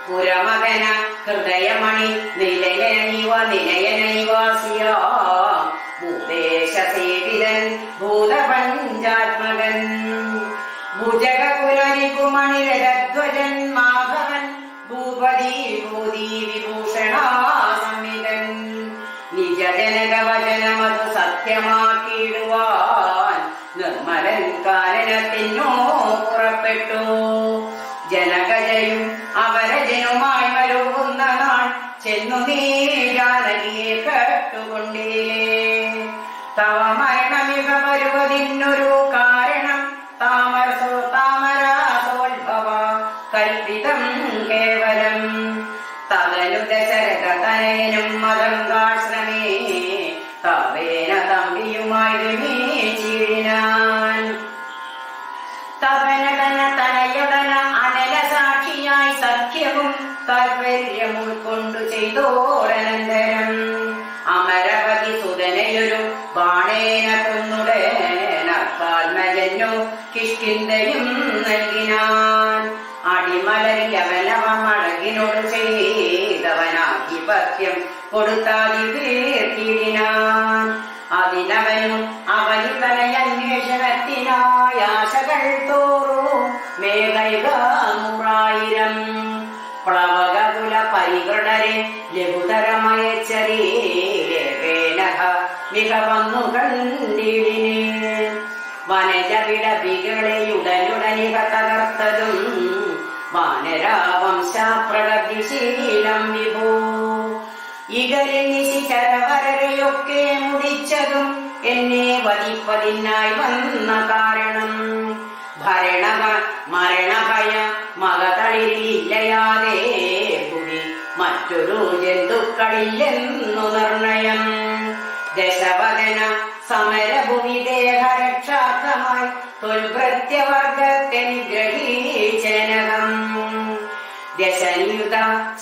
പുരമകന ഹൃദയമണി നിലയനൈവ നിലയനൈവാസിയാ ഭൂദേശസേവിതൻ ഭൂതപഞ്ചാത്മകൻ ഭുജകുലരികുമണിരധ്വജൻ മാധവൻ ഭൂപതി ഭൂതി വിഭൂഷണാ സംവിധൻ നിജജനകവചനമതു സത്യമാക്കിയിടുവാൻ നിർമ്മലൻ കാരണത്തിനോ പുറപ്പെട്ടു. ജനകജയും അവരജനുമായി വരുന്ന നാൾ ചെന്നു നീ ജാനകിയെ കേട്ടുകൊണ്ടിരിലേ തവ മരണമിക വരുവതിനൊരു കാരണം താമരാസോത്ഭവ കൽപ്പിതം കേവലം തകനു ദശരഥതനയനും മതങ്കാശ്രമേ തവേന തമ്പിയുമായി ചീഴിനാൻ. തവനതന തനയുടന അനല സാക്ഷിയായി സഖ്യവും താൽപര്യം ഉൾക്കൊണ്ടു ചെയ്തോരനന്തരം അമരപതി സുതനയൊരു ബാണേന കൊന്നുടേനക്കാൽമജന്നു കിഷ്കിന്തയും നൽകിനാൻ. അടിമലരിൽ അവനവമഴകിനോട് ചെയ്തവനാധിപത്യം കൊടുത്താതി തീർത്തിടിനാൻ. അതിനവനും അവന് തലയന്വേഷണത്തിനായി ആശകൾ തോറും മേഘൈകായിരം പ്ലവകുല പരികൃടരെ ലഘുതരമയച്ചരീരേനഹ മിക വന്നു കണ്ടിടിനെ വനജവിടവികളെയുടനുടനിക തകർത്തതും വാനരാവംശപ്രഗതിശീലം വിഭൂ ഇകരിൽ നിശിചരവരരെയൊക്കെ മുടിച്ചതും എന്നെ വധിപ്പതിനായി വന്ന കാരണം മരണഭയ മകതളിരില്ലയാതെ കൂടി മറ്റൊരു ജന്തുക്കളില്ലെന്നു നിർണയം. ദശവദന സമരഭൂമി ദേഹരക്ഷാർത്ഥമായി തൊൽഭൃത്യവർഗത്തെ നിഗ്രഹീച്ചനകം ദശനിയുത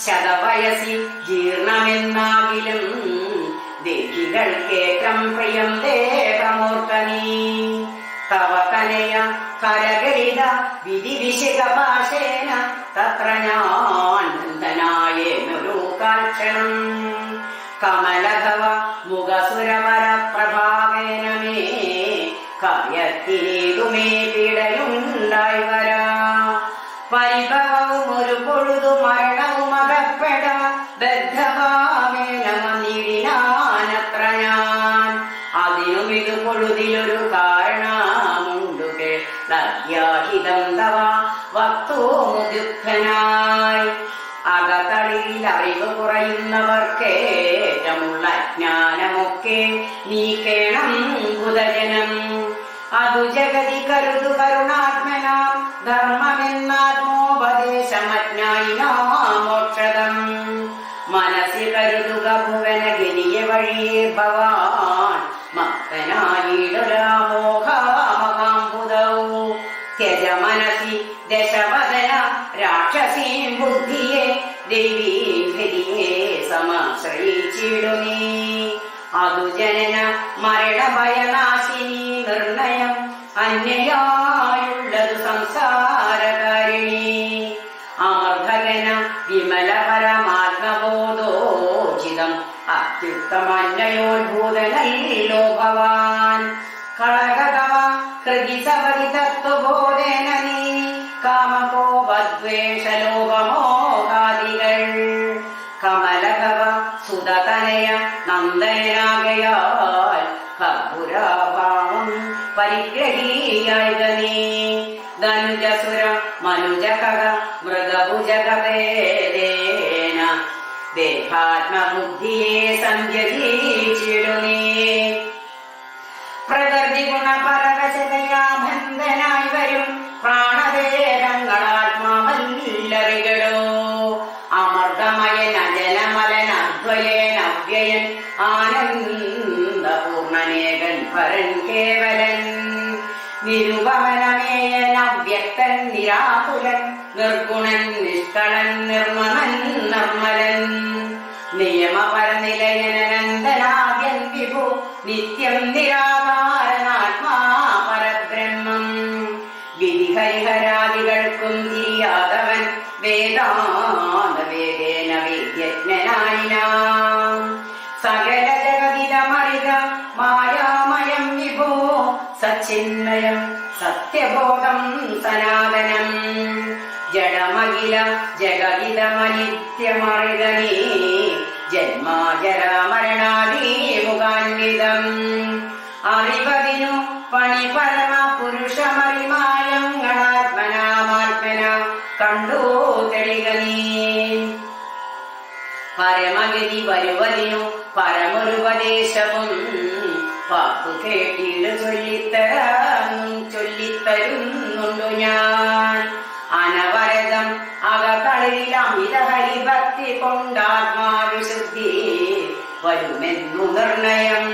ശതവയസി ജീർണമെന്നാകിലും ദേഹികൾക്കേറ്റം പ്രിയം ദേഹമൂർത്തനീ തവ കനയ കരകരിത വിധിവിശിക ഭാഷേന തത്ര ഞാൻ നന്ദനായേനൊരു കാക്ഷണം കമലധവ മുഖസുരവര പ്രഭാവേന മേ കാര്യത്തിനേതുമേ പീഡയുണ്ടായി വരാ പരിഭവവും ഒരു പൊഴുതു മരണവും അകപ്പെട ബദ്ധഭാവേനമന്നിടിനാനത്ര ഞാൻ അതിനും ഇത് പൊഴുതിലൊരു കാരണമുണ്ടു കേഹിതം തവ വക്തോ മുദുഃഖനായി അകതളിയിൽ അറിവ് കുറയുന്നവർക്കേറ്റമുള്ള അജ്ഞാനമൊക്കെ നീക്കേണം കുതജനം അതു ജഗതി കരുതു കരുണാത്മനാം ധർമ്മമെന്നാത്മോപദേശമജ്ഞായിനാ മോക്ഷതം മനസ്സിൽ കരുതുക ഭുവന ഗിരിയെ വഴി ആയിടുരാമോഹാമകാംബുദൗ ത്യജ മനസി ദശവദന രാക്ഷസീം ബുദ്ധിയെ ദൈവീം ഹരിയെ സമാശ്രയിച്ചിടുനീ അതു ജനന മരണഭയനാശിനി നിർണയം അന്യയായുള്ളതു സംസാരകാരിണി അമർഭകന വിമല പരമാത്മബോധോചിതം അത്യുത്തമന്യോദ്ഭൂതനല്ലോ ഭവാൻ കളകതവ ഹൃദി സവതി തത്വബോധേന നീ കാമകോപദ്വേഷലോപമോഹാദികൾ കമലകവ സുതതനയ നന്ദനാകയാൽ കർപ്പുരാഭാവം പരിഗ്രഹീയായ നീ ധനുജസുര മനുജകക മൃഗഭുജകവേദേന ദേഹാത്മബുദ്ധിയെ സംയതീച്ചിടുനീ പ്രകൃതി ഗുണപരവശതയാബന്ധനായി വരും പ്രാണദേഹങ്ങളാത്മാവല്ലറികളോ അമർദ്ദമയൻ അജലമലൻ അദ്വയൻ അവ്യയൻ ആനന്ദപൂർണനേകൻ പരൻ കേവലൻ നിരുപമനമേയൻ അവ്യക്തൻ നിരാകുലൻ നിർഗുണൻ നിഷ്കളൻ നിർമ്മമൻ നിർമ്മലൻ നിയമപരനിലയനനന്ദനാദ്യൻ വിഭു നിത്യം നിരാകാരനാത്മാ പരബ്രഹ്മം വിധിഹരിഹരാദികൾക്കും തിരിയാതവൻ വേദാന്ത വേദേന വേദ്യജ്ഞനായിനാം സകല ജഗതിതമറിക മായാമയം വിഭോ സച്ചിന്മയം സത്യബോധം സനാതനം ജഡമഖില ജഗതിതമനിത്യമറികനീ ജന്മാജരാമരണാദീമുഖാന്വിതം അറിവതിനു പണി പരമ പുരുഷമറിമായങ്ങളാത്മനാമാത്മന കണ്ടു തെളിക നീ പരമഗതി വരുവതിനു പരമൊരുപദേശവും പാപ്പു കേട്ടിടു ചൊല്ലിത്തരുന്നുണ്ടു ഞാൻ അനവരതം അകകളിൽ അമിത ഹരിഭക്തി കൊണ്ടാത്മാവിശുദ്ധി വരുമെന്നു നിർണയം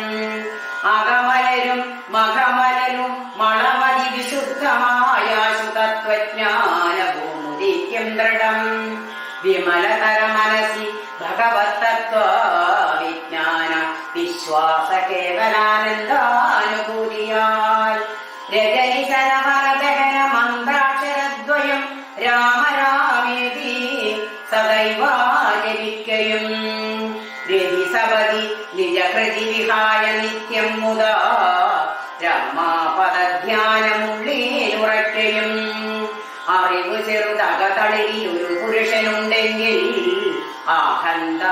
അകമലരും മകമലരും മണമതി വിശുദ്ധമായാശു തത്വജ്ഞാനഭൂമുദിക്കും ദൃഢം വിമലതര മനസി ഭഗവത്തത്വ വിജ്ഞാന വിശ്വാസ കേവലാനന്ദാനുഭൂതിയാൽ രജനിശരമനദഹന മന്ത്രാക്ഷരദ്വയം രാമരാമേതി സദൈവാചരിക്കയും രതിസവതി നിജകൃതി വിഹായ നിത്യം മുദാ രാമാപദധ്യാനമുള്ളിലുറയ്ക്കയും അറിവ് ചെറുതകതളിൽ ഒരു പുരുഷനുണ്ടെങ്കിൽ ആഹന്ത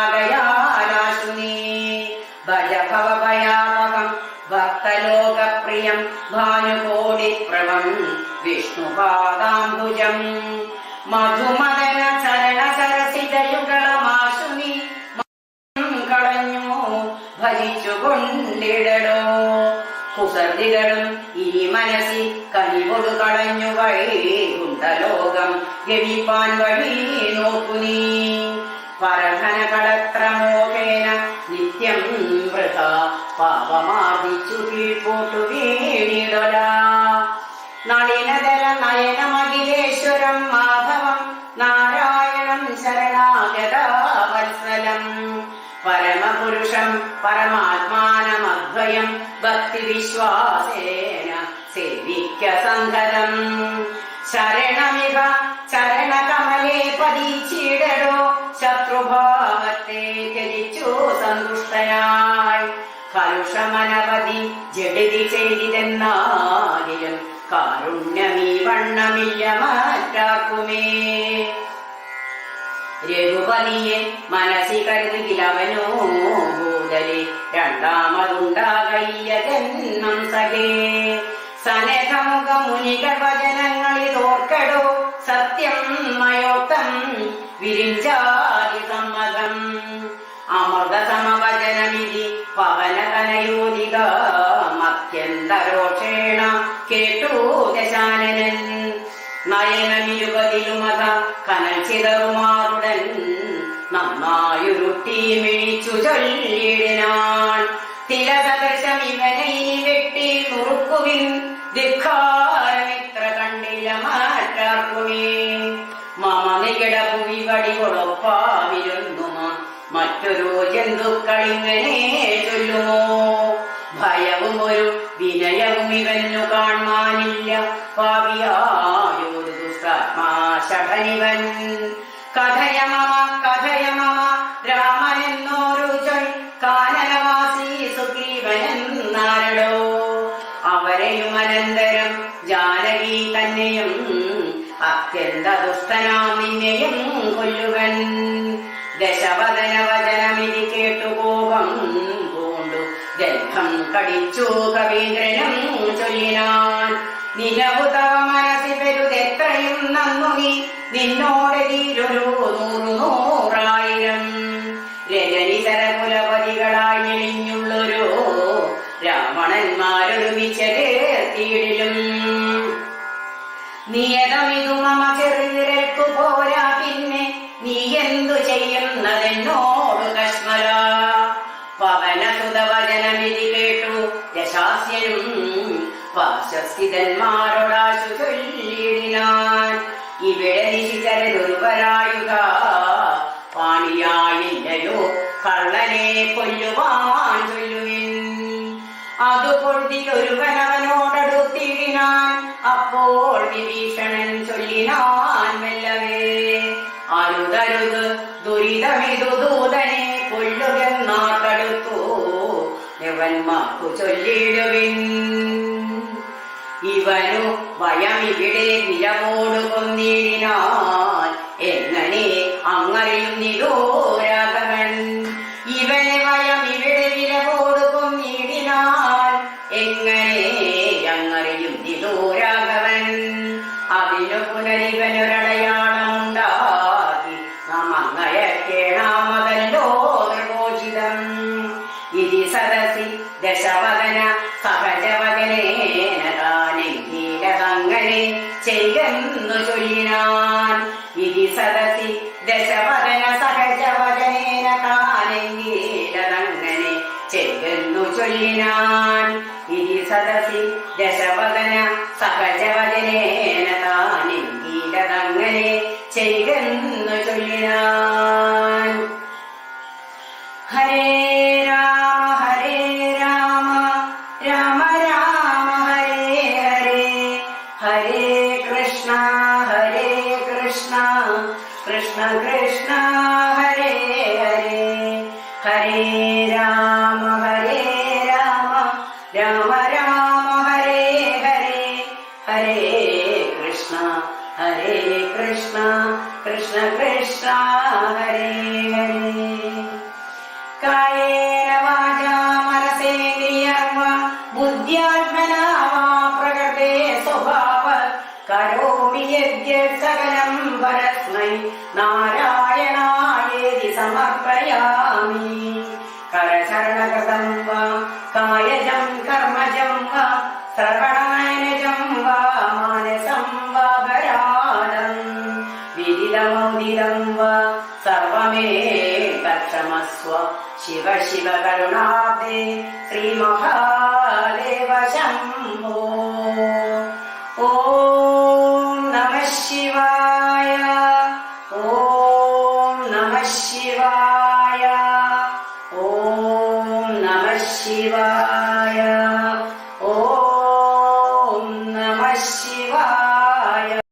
വേണ്ടുന്നതാകയാലാശു നീ ഭജഭവഭയാപകം ഭക്തലോകപ്രിയം ഭാനുകോടിപ്രവം വിഷ്ണുപാദാംബുജം മധുമദന ചരണ സരസിജയുഗളമാശു നീ കളഞ്ഞു ഭജിച്ചുകൊണ്ടിടലോ കുസൃതികളും ഈ മനസ്സിൽ കനിവൊടു കളഞ്ഞു വൈകുണ്ഠലോകം ഗമിപ്പാൻ വഴി നോക്കു നീ പരധനകളത്രമോഹേന നിത്യം വൃഥ പാപമാർദിച്ചു കീഴ്പോട്ടു വീണിടല നളിനദല നയനമഖിലേശ്വരം മാധവം നാരായണം ശരണാഗതവത്സലം പരമപുരുഷം പരമാത്മാനമദ്വയം ഭക്തിവിശ്വാസേന സേവിക്ക സന്ധരം ശരണമിവ ചരണകമലേ പതിച്ചിടടോ ശത്രുഭാവത്തെ ത്യജിച്ചു സന്തുഷ്ടനായി കലുഷമനവധി ജഡിതി ചെയ്തിതെന്നാകിലും കാരുണ്യമീ വണ്ണമില്ല മാറ്റാക്കുമേ രഘുപതിയെ മനസ്സി കരുതിലവനോ ഭൂതലി രണ്ടാമതുണ്ടാകയ്യ ജന്മം സഖേ സനകമുഖ മുനികൾ വചനങ്ങളിതോർക്കടോ സത്യം മയോക്തം വിരിഞ്ചാതി സമ്മതം അമൃത സമവചനമിതി പവനകനയോധിക മത്യന്തരോക്ഷേണ കേട്ടു ദശാനനൻ നയനമിരുപതിലുമത കനൽ ചിതറുമാറുടൻ നന്നായുരുട്ടി മിഴിച്ചു ചൊല്ലിടിനാൻ തിലസദൃശ വേഗം ഇവനെ ഇനി വെട്ടി നുറുക്കുവിൻ, ധിക്കാരമിത്ര കണ്ടില്ല മാറ്റാർക്കുമേ. മമ നികിട ഭൂമി വടികൊളൊപ്പാവിരുന്നു മറ്റൊരു ജന്തുക്കളിങ്ങനെ ചൊല്ലുമോ. ഭയവും ഒരു വിനയവും ഇവന്നു കാണാനില്ല, പാപിയായൊരു ദുഷ്ടാത്മാശഠനിവൻ. കഥയ മമ രാമനെന്നോരു ചൊൽ, കാനനവാസി സുഗ്രീവനെന്നാരടോ. അവരെയും അനന്തരം ജാനകി തന്നെയും അത്യന്ത ദുഷ്ടനാം നിന്നെയും കൊല്ലുവൻ. ദശവദന വചനമിതി കേട്ടു കോപം പൂണ്ടു ജൽഭം കടിച്ചു കവീന്ദ്രനും ചൊല്ലിനാൻ. നിലവു തവ മനസ്സി പെരുതെത്രയും നന്നു നീ, നിന്നോടെതിരൊരു 100,000 രജനിതര കുലപതികളായി എളിഞ്ഞുള്ളൊരു രാവണന്മാരൊരുമിച്ചേർത്തിയിടിലും. നിയതമിതു മമ ചെറുവിരൽക്കു പോരാ, പിന്നെ നീ എന്തു ചെയ്യുന്നതെന്നോടു കശ്മല. പവനസുതവചനമിതി കേട്ടു യശാസ്യനും പാർശ്വസ്ഥിതന്മാരോടാശു ചൊല്ലിയിടിനാൻ. ഇവിടെ നിശിചരൊരുവരായുക പാണിയായില്ലയോ, കള്ളനെ കൊല്ലുവാൻ ചൊല്ലുവിൻ. അതു പൊഴുതിയൊരുവനവനോടടുത്തിടിനാൻ. അപ്പോൾ വിഭീഷണൻ ചൊല്ലിനാൻ മെല്ലവേ, അരുതരുത് ദുരിതമിതു ദൂതനെ കൊല്ലുകെന്നാട്ടടുത്തു യവന്മാർക്കു ചൊല്ലിടുവിൻ. ഇവനു ഭയമിവിടെ വിലവോടു കൊന്നിടിനാൻ, എങ്ങനെ അങ്ങറിയുന്നിതോ രാഘവൻ. ഇവനെ ഭയമിവിടെ വിലവോടു കൊന്നിടിനാൻ, എങ്ങനെ അങ്ങറിയുന്നിതോ രാഘവൻ. അതിനു പുനരിവനൊരടയാളമുണ്ടാക്കി നാം അങ്ങയക്കേണാമതല്ലോ നിർഘോഷിതം. ഇതി സദസി ദശവദന സഹജവദനേന താനെങ്കിലതങ്ങനെ ചെയ്തെന്നു ചൊല്ലിനാൻ. ഇതി സദസി ദശവദന സഹജവദനേന താനെങ്കിലതങ്ങനെ ചെയ്തെന്നു ചൊല്ലിനാൻ. ഇതി സദസി ദശവദന സഹജവദനേന താനെങ്കിലതങ്ങനെ ചെയ്തെന്നു ചൊല്ലിനാൻ. ഹരേ രാമ രാമ രാമ ഹരേ ഹരേ, ഹരേ കൃഷ്ണ കൃഷ്ണ കൃഷ്ണ ഹരേ ഹരേ. ഹരേ രാമ രാമ രാമ ഹരേ ഹരേ, ഹരേ കൃഷ്ണ കൃഷ്ണ കൃഷ്ണ ഹരേ ഹരേ. കായേന വാചാ മനസേന്ദ്രിയർവാ ബുദ്ധ്യാത്മനാ വാ പ്രകൃതേ സ്വഭാവത് കരോമി യദ്യത് സകലം പരസ്മൈ നാരായണായേതി സമർപ്പയാമി. കരചരണകൃതം വാ കായജം കർമ്മജം വാ ശ്രവണനയനജം വാ മാനസം വാ പരാദം വിദിതമൗദിതം വാ സർവമേ തക്ഷമസ്വ. ശിവ ശിവ കരുണാബ്ദേ ശ്രീമഹാദേവ ശംഭോ. ഓം നമഃ ശിവായ, ഓം നമഃ ശിവായ, ഓം നമഃ ശിവായ.